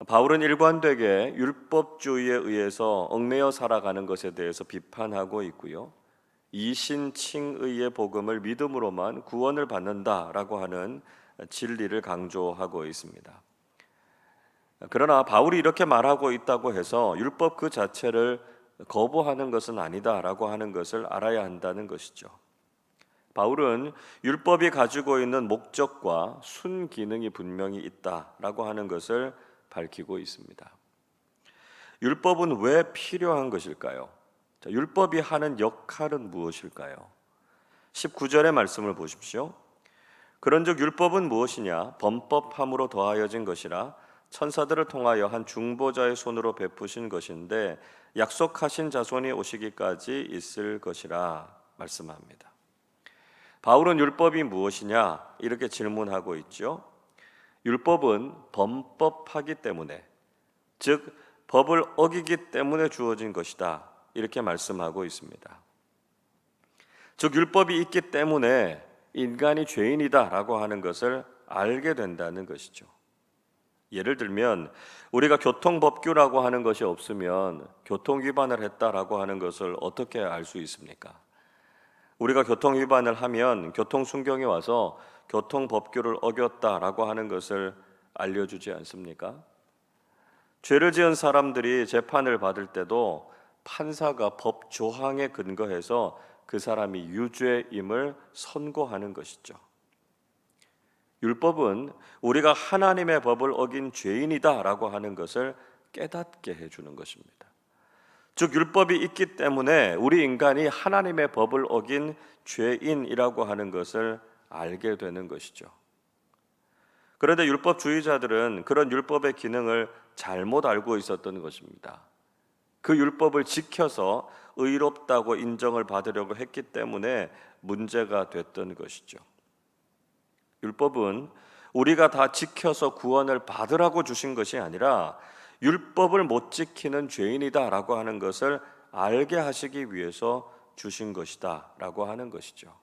바울은 일관되게 율법주의에 의해서 얽매여 살아가는 것에 대해서 비판하고 있고요. 이신칭의의 복음을 믿음으로만 구원을 받는다라고 하는 진리를 강조하고 있습니다. 그러나 바울이 이렇게 말하고 있다고 해서 율법 그 자체를 거부하는 것은 아니다라고 하는 것을 알아야 한다는 것이죠. 바울은 율법이 가지고 있는 목적과 순기능이 분명히 있다라고 하는 것을 밝히고 있습니다. 율법은 왜 필요한 것일까요? 율법이 하는 역할은 무엇일까요? 19절의 말씀을 보십시오. 그런즉 율법은 무엇이냐? 범법함으로 더하여진 것이라 천사들을 통하여 한 중보자의 손으로 베푸신 것인데 약속하신 자손이 오시기까지 있을 것이라 말씀합니다. 바울은 율법이 무엇이냐? 이렇게 질문하고 있죠. 율법은 범법하기 때문에, 즉 법을 어기기 때문에 주어진 것이다. 이렇게 말씀하고 있습니다. 즉 율법이 있기 때문에 인간이 죄인이다라고 하는 것을 알게 된다는 것이죠. 예를 들면 우리가 교통법규라고 하는 것이 없으면 교통위반을 했다라고 하는 것을 어떻게 알 수 있습니까? 우리가 교통위반을 하면 교통순경이 와서 교통법규를 어겼다라고 하는 것을 알려주지 않습니까? 죄를 지은 사람들이 재판을 받을 때도 판사가 법 조항에 근거해서 그 사람이 유죄임을 선고하는 것이죠. 율법은 우리가 하나님의 법을 어긴 죄인이다라고 하는 것을 깨닫게 해주는 것입니다. 즉 율법이 있기 때문에 우리 인간이 하나님의 법을 어긴 죄인이라고 하는 것을 알게 되는 것이죠. 그런데 율법주의자들은 그런 율법의 기능을 잘못 알고 있었던 것입니다. 그 율법을 지켜서 의롭다고 인정을 받으려고 했기 때문에 문제가 됐던 것이죠. 율법은 우리가 다 지켜서 구원을 받으라고 주신 것이 아니라 율법을 못 지키는 죄인이다라고 하는 것을 알게 하시기 위해서 주신 것이다라고 하는 것이죠.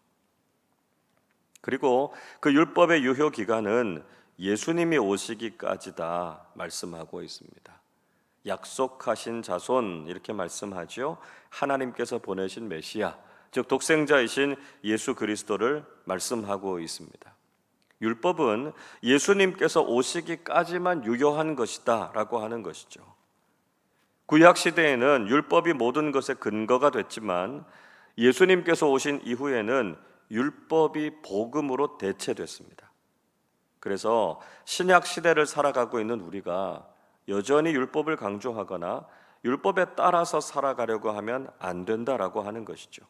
그리고 그 율법의 유효 기간은 예수님이 오시기까지다 말씀하고 있습니다. 약속하신 자손 이렇게 말씀하죠. 하나님께서 보내신 메시아, 즉 독생자이신 예수 그리스도를 말씀하고 있습니다. 율법은 예수님께서 오시기까지만 유효한 것이다 라고 하는 것이죠. 구약 시대에는 율법이 모든 것의 근거가 됐지만 예수님께서 오신 이후에는 율법이 복음으로 대체됐습니다. 그래서 신약 시대를 살아가고 있는 우리가 여전히 율법을 강조하거나 율법에 따라서 살아가려고 하면 안 된다라고 하는 것이죠.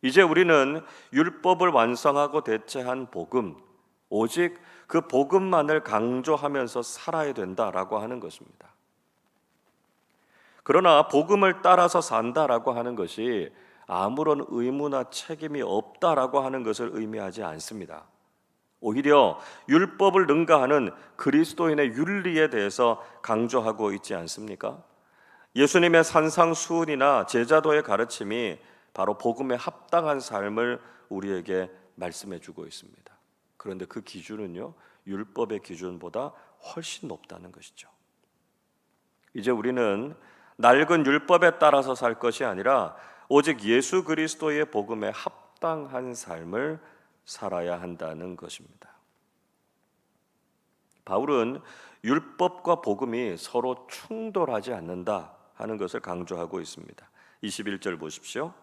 이제 우리는 율법을 완성하고 대체한 복음, 오직 그 복음만을 강조하면서 살아야 된다라고 하는 것입니다. 그러나 복음을 따라서 산다라고 하는 것이 아무런 의무나 책임이 없다라고 하는 것을 의미하지 않습니다. 오히려 율법을 능가하는 그리스도인의 윤리에 대해서 강조하고 있지 않습니까? 예수님의 산상수훈이나 제자도의 가르침이 바로 복음에 합당한 삶을 우리에게 말씀해 주고 있습니다. 그런데 그 기준은요, 율법의 기준보다 훨씬 높다는 것이죠. 이제 우리는 낡은 율법에 따라서 살 것이 아니라 오직 예수 그리스도의 복음에 합당한 삶을 살아야 한다는 것입니다. 바울은 율법과 복음이 서로 충돌하지 않는다 하는 것을 강조하고 있습니다. 21절 보십시오.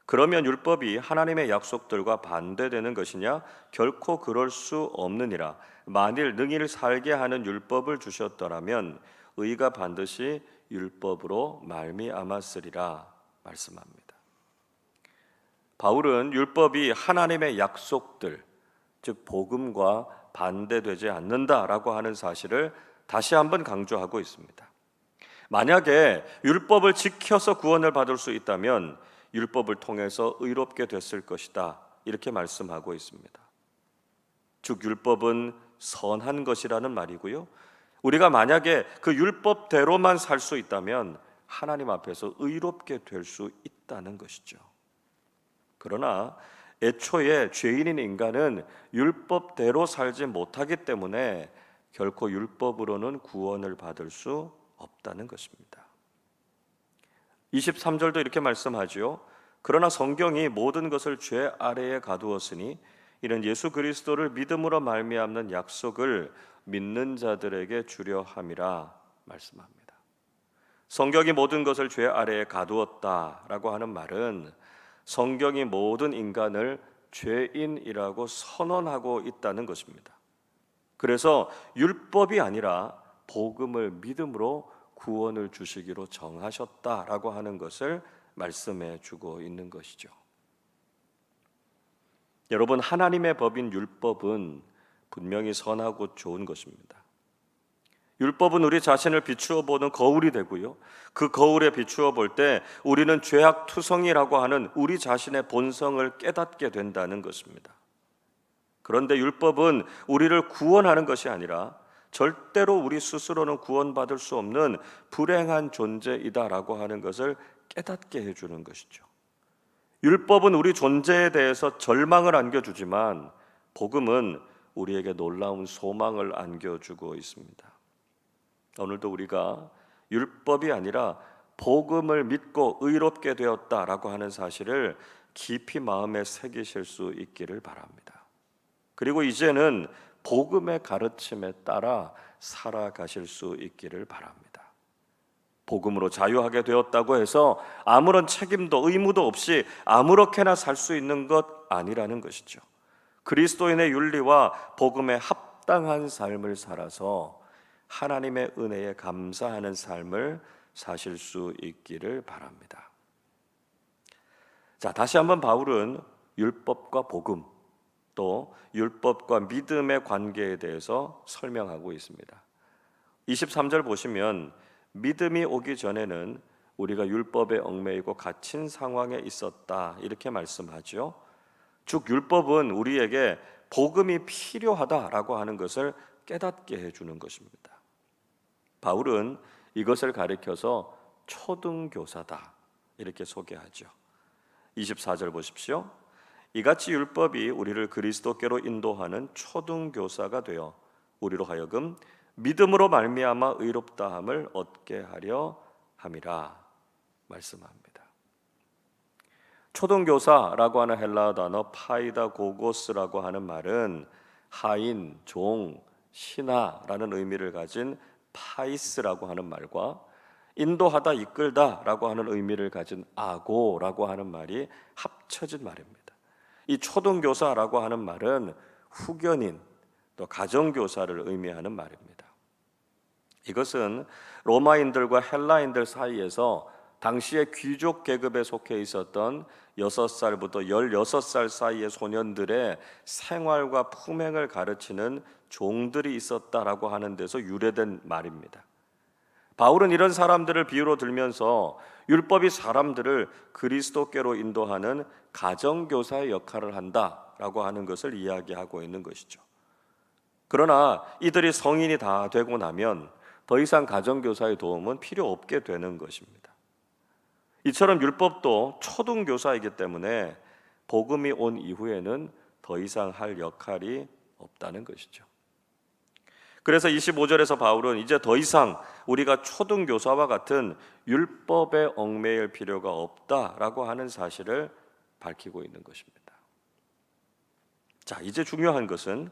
그러면 율법이 하나님의 약속들과 반대되는 것이냐? 결코 그럴 수 없느니라. 만일 능히 살게 하는 율법을 주셨더라면 의가 반드시 율법으로 말미암았으리라 말씀합니다. 바울은 율법이 하나님의 약속들, 즉 복음과 반대되지 않는다라고 하는 사실을 다시 한번 강조하고 있습니다. 만약에 율법을 지켜서 구원을 받을 수 있다면 율법을 통해서 의롭게 됐을 것이다 이렇게 말씀하고 있습니다. 즉 율법은 선한 것이라는 말이고요. 우리가 만약에 그 율법대로만 살 수 있다면 하나님 앞에서 의롭게 될 수 있다는 것이죠. 그러나 애초에 죄인인 인간은 율법대로 살지 못하기 때문에 결코 율법으로는 구원을 받을 수 없다는 것입니다. 23절도 이렇게 말씀하지요. 그러나 성경이 모든 것을 죄 아래에 가두었으니 이는 예수 그리스도를 믿음으로 말미암는 약속을 믿는 자들에게 주려 함이라 말씀합니다. 성경이 모든 것을 죄 아래에 가두었다라고 하는 말은 성경이 모든 인간을 죄인이라고 선언하고 있다는 것입니다. 그래서 율법이 아니라 복음을 믿음으로 구원을 주시기로 정하셨다라고 하는 것을 말씀해 주고 있는 것이죠. 여러분, 하나님의 법인 율법은 분명히 선하고 좋은 것입니다. 율법은 우리 자신을 비추어 보는 거울이 되고요. 그 거울에 비추어 볼 때 우리는 죄악투성이라고 하는 우리 자신의 본성을 깨닫게 된다는 것입니다. 그런데 율법은 우리를 구원하는 것이 아니라 절대로 우리 스스로는 구원받을 수 없는 불행한 존재이다라고 하는 것을 깨닫게 해주는 것이죠. 율법은 우리 존재에 대해서 절망을 안겨주지만 복음은 우리에게 놀라운 소망을 안겨주고 있습니다. 오늘도 우리가 율법이 아니라 복음을 믿고 의롭게 되었다라고 하는 사실을 깊이 마음에 새기실 수 있기를 바랍니다. 그리고 이제는 복음의 가르침에 따라 살아가실 수 있기를 바랍니다. 복음으로 자유하게 되었다고 해서 아무런 책임도 의무도 없이 아무렇게나 살 수 있는 것 아니라는 것이죠. 그리스도인의 윤리와 복음에 합당한 삶을 살아서 하나님의 은혜에 감사하는 삶을 사실 수 있기를 바랍니다. 자, 다시 한번 바울은 율법과 복음, 또 율법과 믿음의 관계에 대해서 설명하고 있습니다. 23절 보시면 믿음이 오기 전에는 우리가 율법에 얽매이고 갇힌 상황에 있었다 이렇게 말씀하죠. 즉 율법은 우리에게 복음이 필요하다라고 하는 것을 깨닫게 해주는 것입니다. 바울은 이것을 가리켜서 초등교사다 이렇게 소개하죠. 24절 보십시오. 이같이 율법이 우리를 그리스도께로 인도하는 초등교사가 되어 우리로 하여금 믿음으로 말미암아 의롭다함을 얻게 하려 함이라 말씀합니다. 초등교사라고 하는 헬라어 단어 파이다고고스라고 하는 말은 하인, 종, 신하라는 의미를 가진 파이스라고 하는 말과 인도하다, 이끌다라고 하는 의미를 가진 아고라고 하는 말이 합쳐진 말입니다. 이 초등교사라고 하는 말은 후견인, 또 가정교사를 의미하는 말입니다. 이것은 로마인들과 헬라인들 사이에서 당시의 귀족 계급에 속해 있었던 6살부터 16살 사이의 소년들의 생활과 품행을 가르치는 종들이 있었다라고 하는 데서 유래된 말입니다. 바울은 이런 사람들을 비유로 들면서 율법이 사람들을 그리스도께로 인도하는 가정교사의 역할을 한다라고 하는 것을 이야기하고 있는 것이죠. 그러나 이들이 성인이 다 되고 나면 더 이상 가정교사의 도움은 필요 없게 되는 것입니다. 이처럼 율법도 초등교사이기 때문에 복음이 온 이후에는 더 이상 할 역할이 없다는 것이죠. 그래서 25절에서 바울은 이제 더 이상 우리가 초등교사와 같은 율법에 얽매일 필요가 없다라고 하는 사실을 밝히고 있는 것입니다. 자, 이제 중요한 것은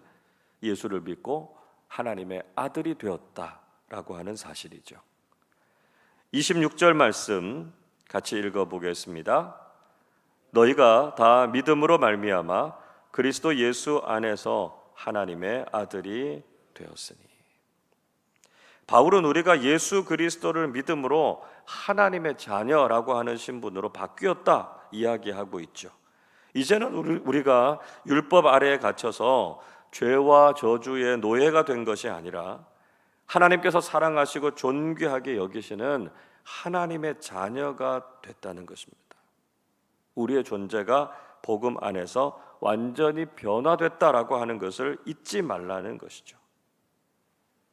예수를 믿고 하나님의 아들이 되었다라고 하는 사실이죠. 26절 말씀 같이 읽어보겠습니다. 너희가 다 믿음으로 말미암아 그리스도 예수 안에서 하나님의 아들이 되었으니. 바울은 우리가 예수 그리스도를 믿음으로 하나님의 자녀라고 하는 신분으로 바뀌었다 이야기하고 있죠. 이제는 우리가 율법 아래에 갇혀서 죄와 저주의 노예가 된 것이 아니라 하나님께서 사랑하시고 존귀하게 여기시는 하나님의 자녀가 됐다는 것입니다. 우리의 존재가 복음 안에서 완전히 변화됐다라고 하는 것을 잊지 말라는 것이죠.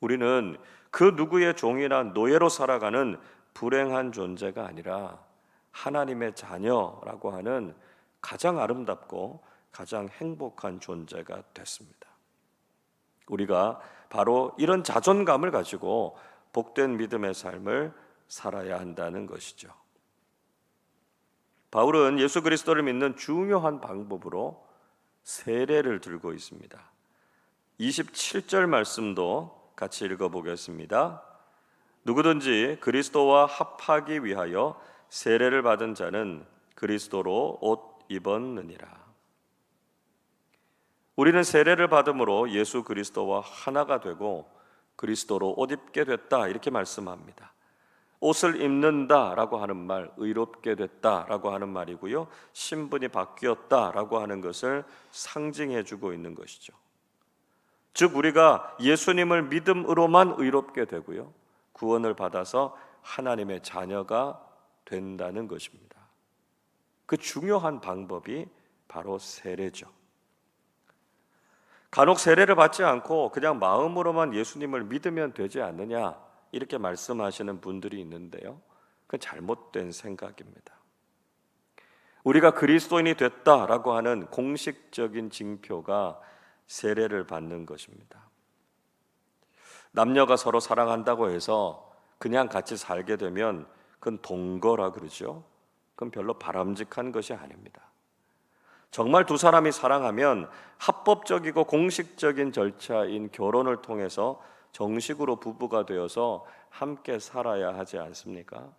우리는 그 누구의 종이나 노예로 살아가는 불행한 존재가 아니라 하나님의 자녀라고 하는 가장 아름답고 가장 행복한 존재가 됐습니다. 우리가 바로 이런 자존감을 가지고 복된 믿음의 삶을 살아야 한다는 것이죠. 바울은 예수 그리스도를 믿는 중요한 방법으로 세례를 들고 있습니다. 27절 말씀도 같이 읽어보겠습니다. 누구든지 그리스도와 합하기 위하여 세례를 받은 자는 그리스도로 옷 입었느니라. 우리는 세례를 받음으로 예수 그리스도와 하나가 되고 그리스도로 옷 입게 됐다, 이렇게 말씀합니다. 옷을 입는다라고 하는 말, 의롭게 됐다라고 하는 말이고요, 신분이 바뀌었다라고 하는 것을 상징해 주고 있는 것이죠. 즉 우리가 예수님을 믿음으로만 의롭게 되고요, 구원을 받아서 하나님의 자녀가 된다는 것입니다. 그 중요한 방법이 바로 세례죠. 간혹 세례를 받지 않고 그냥 마음으로만 예수님을 믿으면 되지 않느냐, 이렇게 말씀하시는 분들이 있는데요, 그건 잘못된 생각입니다. 우리가 그리스도인이 됐다라고 하는 공식적인 징표가 세례를 받는 것입니다. 남녀가 서로 사랑한다고 해서 그냥 같이 살게 되면 그건 동거라 그러죠. 그건 별로 바람직한 것이 아닙니다. 정말 두 사람이 사랑하면 합법적이고 공식적인 절차인 결혼을 통해서 정식으로 부부가 되어서 함께 살아야 하지 않습니까?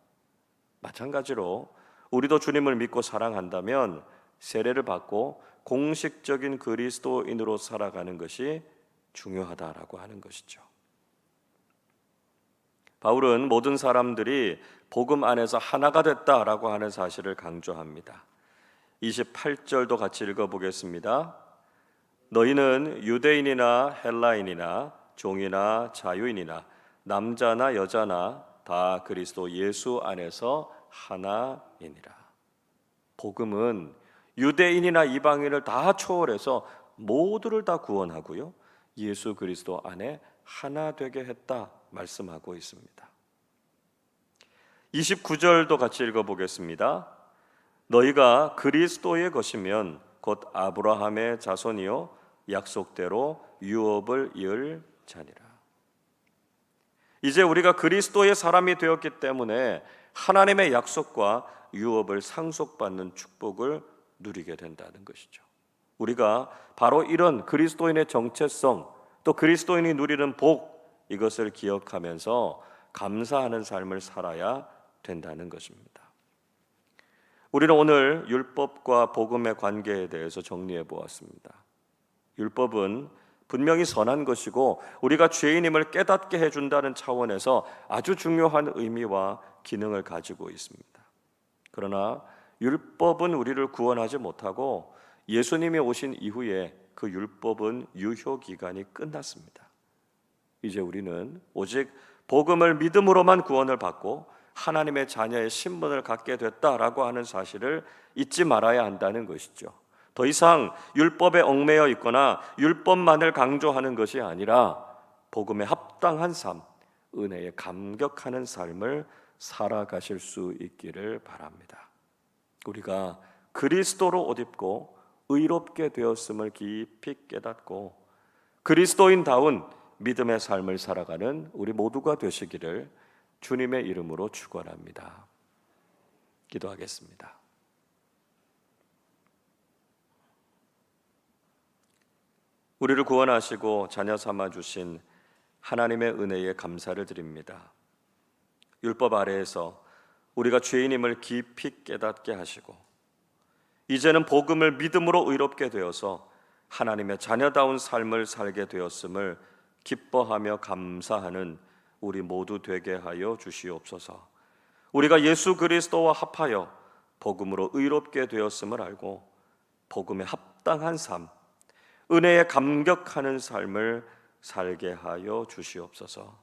마찬가지로 우리도 주님을 믿고 사랑한다면 세례를 받고 공식적인 그리스도인으로 살아가는 것이 중요하다라고 하는 것이죠. 바울은 모든 사람들이 복음 안에서 하나가 됐다라고 하는 사실을 강조합니다. 28절도 같이 읽어보겠습니다. 너희는 유대인이나 헬라인이나 종이나 자유인이나 남자나 여자나 다 그리스도 예수 안에서 하나이니라. 복음은 유대인이나 이방인을 다 초월해서 모두를 다 구원하고요, 예수 그리스도 안에 하나 되게 했다 말씀하고 있습니다. 29절도 같이 읽어보겠습니다. 너희가 그리스도의 것이면 곧 아브라함의 자손이요 약속대로 유업을 이을 자니라. 이제 우리가 그리스도의 사람이 되었기 때문에 하나님의 약속과 유업을 상속받는 축복을 누리게 된다는 것이죠. 우리가 바로 이런 그리스도인의 정체성, 또 그리스도인이 누리는 복, 이것을 기억하면서 감사하는 삶을 살아야 된다는 것입니다. 우리는 오늘 율법과 복음의 관계에 대해서 정리해 보았습니다. 율법은 분명히 선한 것이고 우리가 죄인임을 깨닫게 해준다는 차원에서 아주 중요한 의미와 기능을 가지고 있습니다. 그러나 율법은 우리를 구원하지 못하고 예수님이 오신 이후에 그 율법은 유효 기간이 끝났습니다. 이제 우리는 오직 복음을 믿음으로만 구원을 받고 하나님의 자녀의 신분을 갖게 됐다라고 하는 사실을 잊지 말아야 한다는 것이죠. 더 이상 율법에 얽매여 있거나 율법만을 강조하는 것이 아니라 복음에 합당한 삶, 은혜에 감격하는 삶을 살아가실 수 있기를 바랍니다. 우리가 그리스도로 옷 입고 의롭게 되었음을 깊이 깨닫고 그리스도인다운 믿음의 삶을 살아가는 우리 모두가 되시기를 주님의 이름으로 축원합니다. 기도하겠습니다. 우리를 구원하시고 자녀 삼아 주신 하나님의 은혜에 감사를 드립니다. 율법 아래에서 우리가 죄인임을 깊이 깨닫게 하시고 이제는 복음을 믿음으로 의롭게 되어서 하나님의 자녀다운 삶을 살게 되었음을 기뻐하며 감사하는 우리 모두 되게 하여 주시옵소서. 우리가 예수 그리스도와 합하여 복음으로 의롭게 되었음을 알고 복음에 합당한 삶, 은혜에 감격하는 삶을 살게 하여 주시옵소서.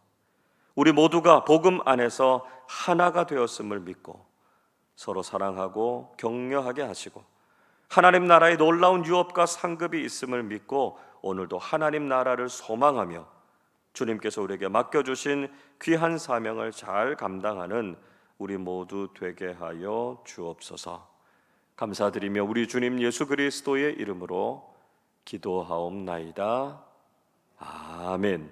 우리 모두가 복음 안에서 하나가 되었음을 믿고 서로 사랑하고 격려하게 하시고 하나님 나라의 놀라운 유업과 상급이 있음을 믿고 오늘도 하나님 나라를 소망하며 주님께서 우리에게 맡겨주신 귀한 사명을 잘 감당하는 우리 모두 되게 하여 주옵소서. 감사드리며 우리 주님 예수 그리스도의 이름으로 기도하옵나이다. 아멘.